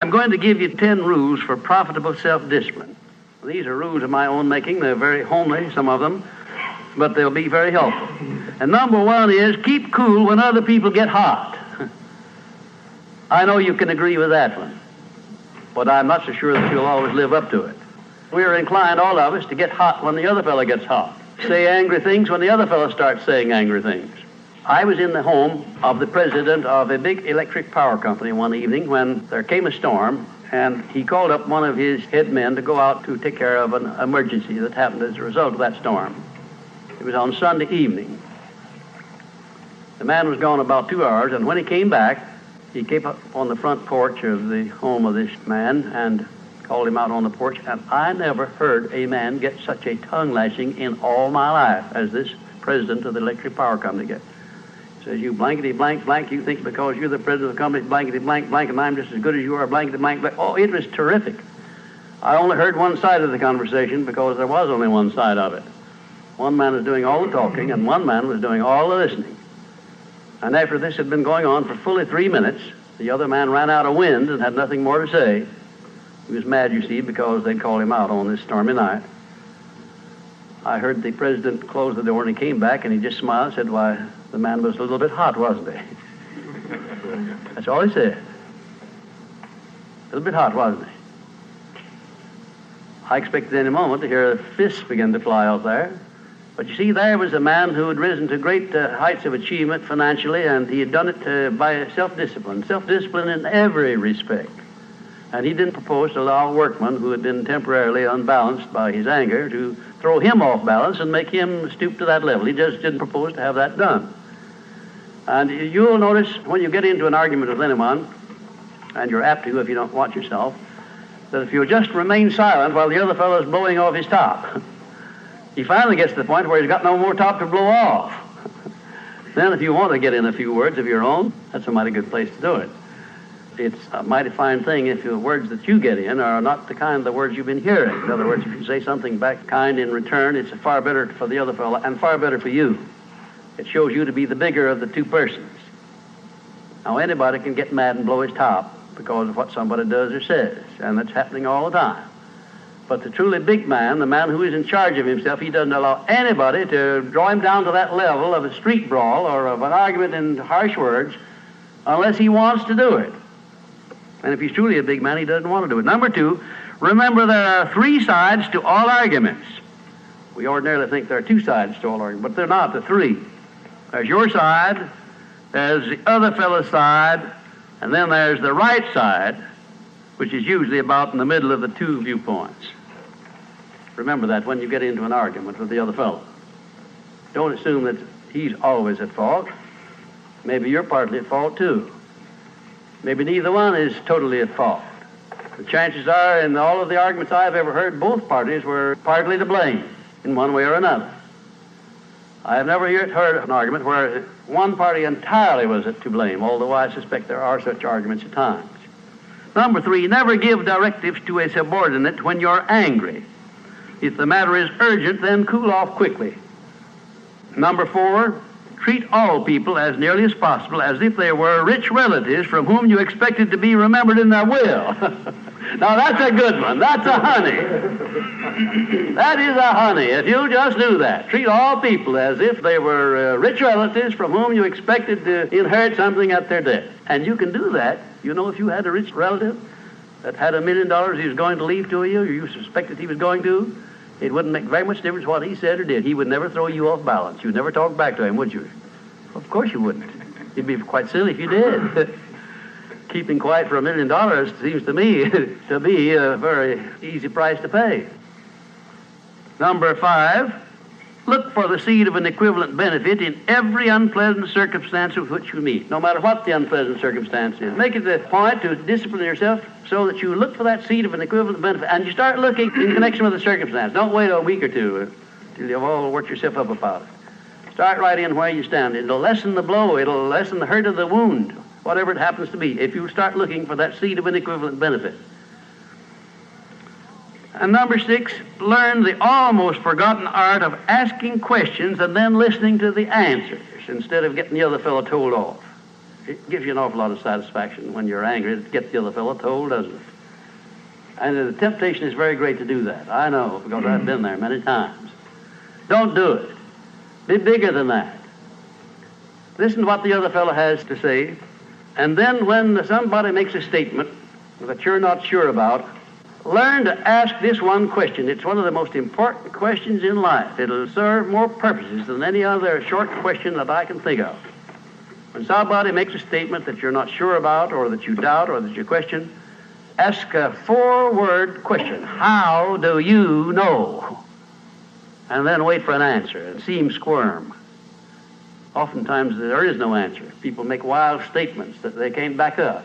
I'm going to give you 10 rules for profitable self-discipline. These are rules of my own making. They're very homely, some of them, but they'll be very helpful. And number one is keep cool when other people get hot. I know you can agree with that one, but I'm not so sure that you'll always live up to it. We're inclined, all of us, to get hot when the other fellow gets hot. Say angry things when the other fellow starts saying angry things. I was in the home of the president of a big electric power company one evening when there came a storm, and he called up one of his head men to go out to take care of an emergency that happened as a result of that storm. It was on Sunday evening. The man was gone about 2 hours, and when he came back, he came up on the front porch of the home of this man and called him out on the porch, and I never heard a man get such a tongue lashing in all my life as this president of the electric power company gets. Says, you blankety blank blank, you think because you're the president of the company, blankety blank blank, and I'm just as good as you are, blankety blank blank. Oh, it was terrific. I only heard one side of the conversation because there was only one side of it. One man was doing all the talking, and one man was doing all the listening. And after this had been going on for fully 3 minutes, the other man ran out of wind and had nothing more to say. He was mad, you see, because they'd called him out on this stormy night. I heard the president close the door, and he came back, and he just smiled and said, why, the man was a little bit hot, wasn't he? That's all he said. A little bit hot, wasn't he? I expected any moment to hear fists begin to fly out there. But you see, there was a man who had risen to great heights of achievement financially, and he had done it by self-discipline in every respect. And he didn't propose to allow a workman who had been temporarily unbalanced by his anger to throw him off balance and make him stoop to that level. He just didn't propose to have that done. And you'll notice when you get into an argument with anyone, and you're apt to if you don't watch yourself, that if you'll just remain silent while the other fellow's blowing off his top, he finally gets to the point where he's got no more top to blow off. Then if you want to get in a few words of your own, that's a mighty good place to do it. It's a mighty fine thing if the words that you get in are not the kind of the words you've been hearing. In other words, if you say something back kind in return, it's far better for the other fellow and far better for you. It shows you to be the bigger of the two persons. Now, anybody can get mad and blow his top because of what somebody does or says, and that's happening all the time. But the truly big man, the man who is in charge of himself, he doesn't allow anybody to draw him down to that level of a street brawl or of an argument in harsh words unless he wants to do it. And if he's truly a big man, he doesn't want to do it. Number two, remember there are 3 sides to all arguments. We ordinarily think there are 2 sides to all arguments, but they're not, the 3. There's your side, there's the other fellow's side, and then there's the right side, which is usually about in the middle of the 2 viewpoints. Remember that when you get into an argument with the other fellow. Don't assume that he's always at fault. Maybe you're partly at fault too. Maybe neither one is totally at fault. The chances are, in all of the arguments I've ever heard, both parties were partly to blame in one way or another. I have never yet heard an argument where one party entirely was to blame, although I suspect there are such arguments at times. Number 3, never give directives to a subordinate when you're angry. If the matter is urgent, then cool off quickly. Number 4, treat all people as nearly as possible as if they were rich relatives from whom you expected to be remembered in their will. Now that's a good one. That's a honey. That is a honey. If you just do that, treat all people as if they were rich relatives from whom you expected to inherit something at their death. And you can do that. You know, if you had a rich relative that had $1 million he was going to leave to you, or you suspected he was going to, it wouldn't make very much difference what he said or did. He would never throw you off balance. You'd never talk back to him, would you? Of course you wouldn't. You'd be quite silly if you did. Keeping quiet for $1 million seems to me to be a very easy price to pay. Number 5, look for the seed of an equivalent benefit in every unpleasant circumstance with which you meet, no matter what the unpleasant circumstance is. Make it a point to discipline yourself so that you look for that seed of an equivalent benefit, and you start looking in connection with the circumstance. Don't wait a week or two till you've all worked yourself up about it. Start right in where you stand. It'll lessen the blow. It'll lessen the hurt of the wound, whatever it happens to be, if you start looking for that seed of an equivalent benefit. And number 6, learn the almost forgotten art of asking questions and then listening to the answers instead of getting the other fellow told off. It gives you an awful lot of satisfaction when you're angry to get the other fellow told, doesn't it? And the temptation is very great to do that. I know, because I've been there many times. Don't do it. Be bigger than that. Listen to what the other fellow has to say, and then when somebody makes a statement that you're not sure about, learn to ask this one question. It's one of the most important questions in life. It'll serve more purposes than any other short question that I can think of. When somebody makes a statement that you're not sure about, or that you doubt, or that you question, ask a 4-word question. How do you know? And then wait for an answer and see him squirm. Oftentimes there is no answer. People make wild statements that they can't back up.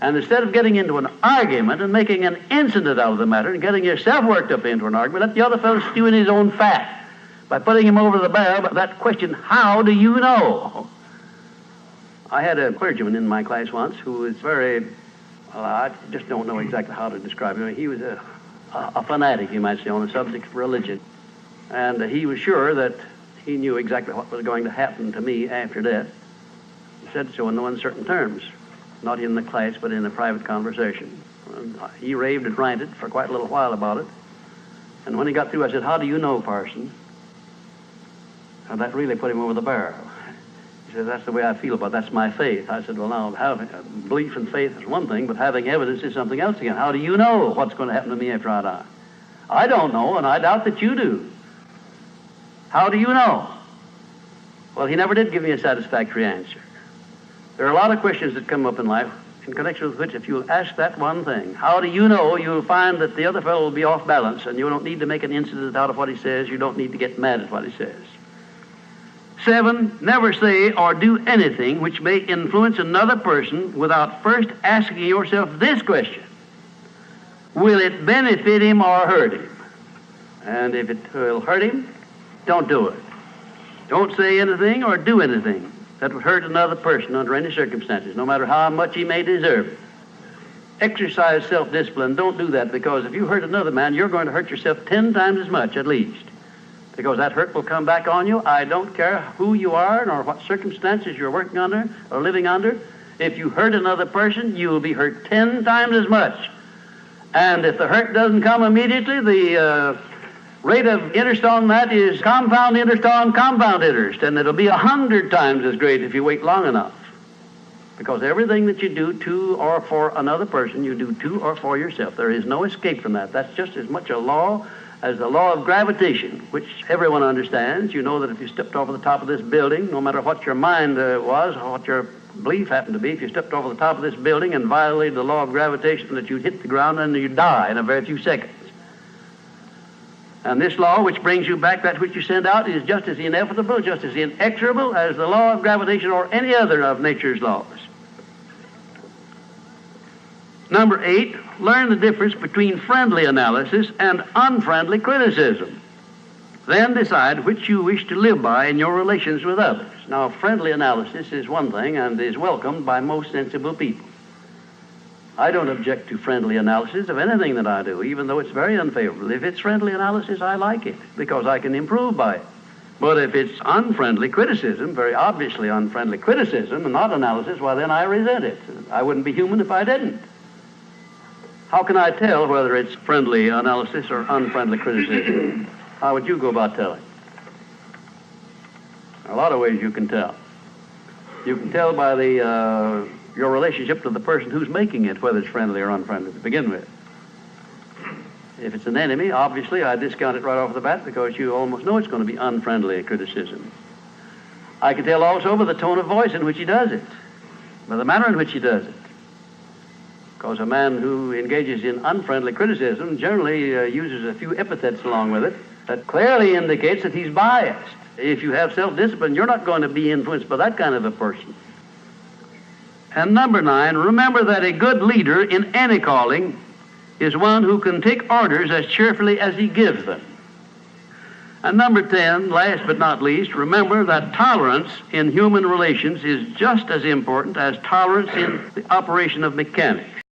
And instead of getting into an argument and making an incident out of the matter and getting yourself worked up into an argument, let the other fellow stew in his own fat by putting him over the barrel by that question, how do you know? I had a clergyman in my class once who was very, well, I just don't know exactly how to describe him. He was a fanatic, you might say, on the subject of religion. And he was sure that he knew exactly what was going to happen to me after death. He said so in no uncertain terms, not in the class, but in a private conversation. And he raved and ranted for quite a little while about it. And when he got through, I said, how do you know, parson? And that really put him over the barrel. He said, that's the way I feel about it. That's my faith. I said, well, now, having belief and faith is one thing, but having evidence is something else again. How do you know what's going to happen to me after I die? I don't know, and I doubt that you do. How do you know? Well, he never did give me a satisfactory answer. There are a lot of questions that come up in life in connection with which, if you'll ask that one thing, how do you know, you'll find that the other fellow will be off balance, and you don't need to make an incident out of what he says. You don't need to get mad at what he says. 7, never say or do anything which may influence another person without first asking yourself this question: will it benefit him or hurt him? And if it will hurt him, don't do it. Don't say anything or do anything that would hurt another person under any circumstances, no matter how much he may deserve it. Exercise self-discipline. Don't do that, because if you hurt another man, you're going to hurt yourself 10 times as much at least, because that hurt will come back on you. I don't care who you are nor what circumstances you're working under or living under. If you hurt another person, you will be hurt 10 times as much. And if the hurt doesn't come immediately, the rate of interest on that is compound interest on compound interest, and it'll be 100 times as great if you wait long enough. Because everything that you do to or for another person, you do to or for yourself. There is no escape from that. That's just as much a law as the law of gravitation, which everyone understands. You know that if you stepped over the top of this building, no matter what your mind was or what your belief happened to be, if you stepped over the top of this building and violated the law of gravitation, that you'd hit the ground and you'd die in a very few seconds. And this law, which brings you back that which you send out, is just as inevitable, just as inexorable as the law of gravitation or any other of nature's laws. Number 8, learn the difference between friendly analysis and unfriendly criticism. Then decide which you wish to live by in your relations with others. Now, friendly analysis is one thing and is welcomed by most sensible people. I don't object to friendly analysis of anything that I do, even though it's very unfavorable. If it's friendly analysis, I like it, because I can improve by it. But if it's unfriendly criticism, very obviously unfriendly criticism, and not analysis, well, then I resent it. I wouldn't be human if I didn't. How can I tell whether it's friendly analysis or unfriendly criticism? How would you go about telling? There are a lot of ways you can tell. You can tell by your relationship to the person who's making it, whether it's friendly or unfriendly to begin with. If it's an enemy, obviously I discount it right off the bat, because you almost know it's going to be unfriendly criticism. I can tell also by the tone of voice in which he does it, by the manner in which he does it. Because a man who engages in unfriendly criticism generally uses a few epithets along with it that clearly indicates that he's biased. If you have self-discipline, you're not going to be influenced by that kind of a person. And number 9, remember that a good leader in any calling is one who can take orders as cheerfully as he gives them. And number 10, last but not least, remember that tolerance in human relations is just as important as tolerance in the operation of mechanics.